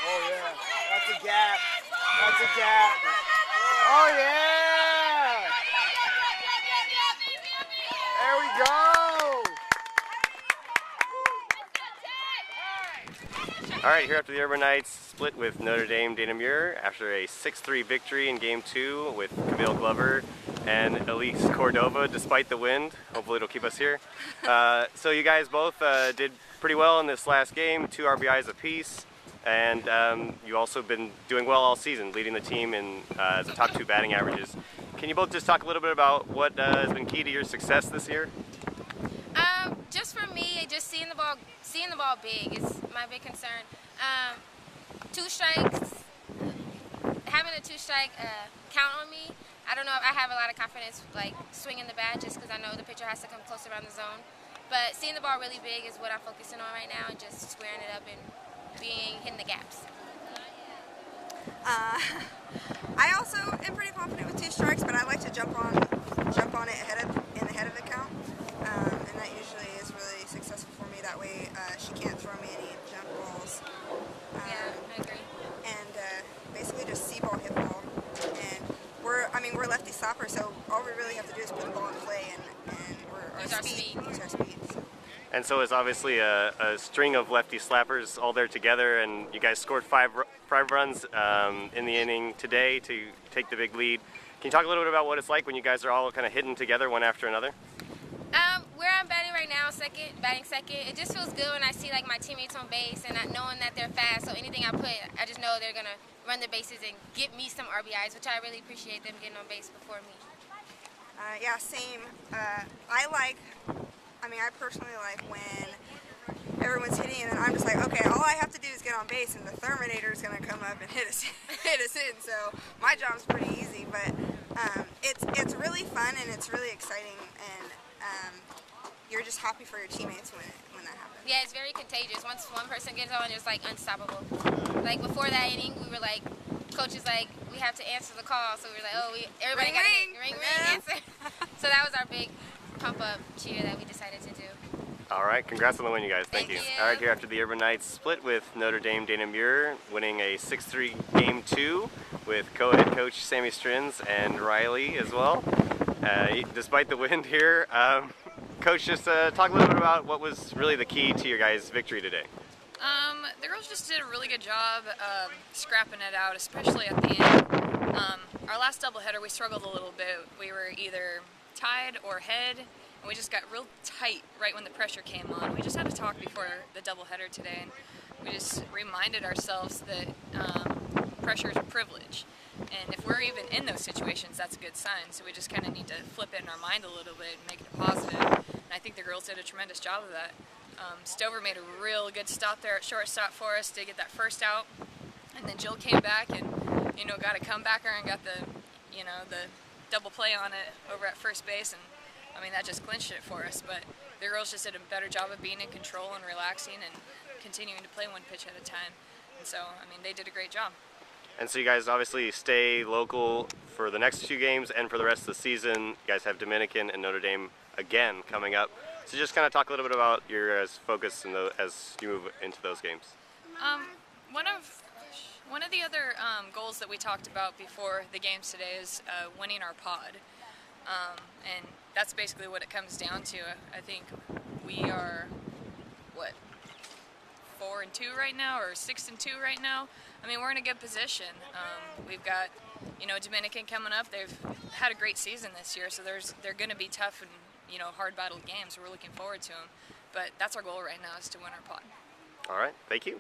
Oh yeah, that's a gap. That's a gap. Oh yeah! There we go! All right, here after the Urban Knights split with Notre Dame de Namur after a 6-3 victory in Game 2 with Kamyle Glover and Elyse Cordova despite the wind. Hopefully it'll keep us here. So you guys both did pretty well in this last game, 2 RBIs apiece. And you also been doing well all season, leading the team in as the top 2 batting averages. Can you both just talk a little bit about what has been key to your success this year? Just for me, just seeing the ball big is my big concern. 2 strikes, having a 2-strike count on me. I don't know if I have a lot of confidence like swinging the bat just because I know the pitcher has to come close around the zone. But seeing the ball really big is what I'm focusing on right now, and just squaring it up and hitting the gaps. I also am pretty confident with 2 strikes, but I like to jump on it in the head of the count, and that usually is really successful for me. That way, she can't throw me any jump balls. Yeah, I agree. And basically just see ball, hit ball, and we're lefty stoppers, so all we really have to do is put the ball in play, and Use our speed. Use our speed. And so it's obviously a string of lefty slappers all there together, and you guys scored 5 runs in the inning today to take the big lead. Can you talk a little bit about what it's like when you guys are all kind of hitting together one after another? Where I'm batting right now, batting second, it just feels good when I see like my teammates on base and knowing that they're fast. So anything I put, I just know they're gonna run the bases and get me some RBIs, which I really appreciate them getting on base before me. Yeah, same. I personally like when everyone's hitting and I'm just like, okay, all I have to do is get on base and the Thurminator is going to come up and hit us in. So my job's pretty easy, but it's really fun and it's really exciting, and you're just happy for your teammates when that happens. Yeah, it's very contagious. Once one person gets on, it's like unstoppable. Like before that inning, we were like, coach is like, we have to answer the call, so we were like, oh, everybody got to hit, ring, answer. So that was our big pump-up cheer that we decided to do. All right, congrats on the win, you guys. Thank you. All right, here after the Urban Knights split with Notre Dame de Namur, winning a 6-3 Game 2 with co-head coach Sami Strinz and Riley as well. Despite the wind here, Coach, just talk a little bit about what was really the key to your guys' victory today. The girls just did a really good job scrapping it out, especially at the end. Our last doubleheader, we struggled a little bit. We were either tied or ahead, and we just got real tight right when the pressure came on. We just had to talk before the doubleheader today, and we just reminded ourselves that pressure is a privilege. And if we're even in those situations, that's a good sign. So we just kind of need to flip it in our mind a little bit and make it a positive. And I think the girls did a tremendous job of that. Stover made a real good stop there at shortstop for us to get that first out. And then Jill came back and, got a comebacker and got the double play on it over at first base. And, that just clinched it for us. But the girls just did a better job of being in control and relaxing and continuing to play one pitch at a time. And so, they did a great job. And so you guys obviously stay local for the next 2 games and for the rest of the season. You guys have Dominican and Notre Dame again coming up. So just kind of talk a little bit about your guys' focus as you move into those games. One of the other goals that we talked about before the games today is winning our pod. And that's basically what it comes down to. I think we are, 4-2 right now, or 6-2 right now. We're in a good position. We've got, Dominican coming up. They've had a great season this year, so they're going to be tough and, hard battled games. We're looking forward to them. But that's our goal right now, is to win our pod. All right, thank you.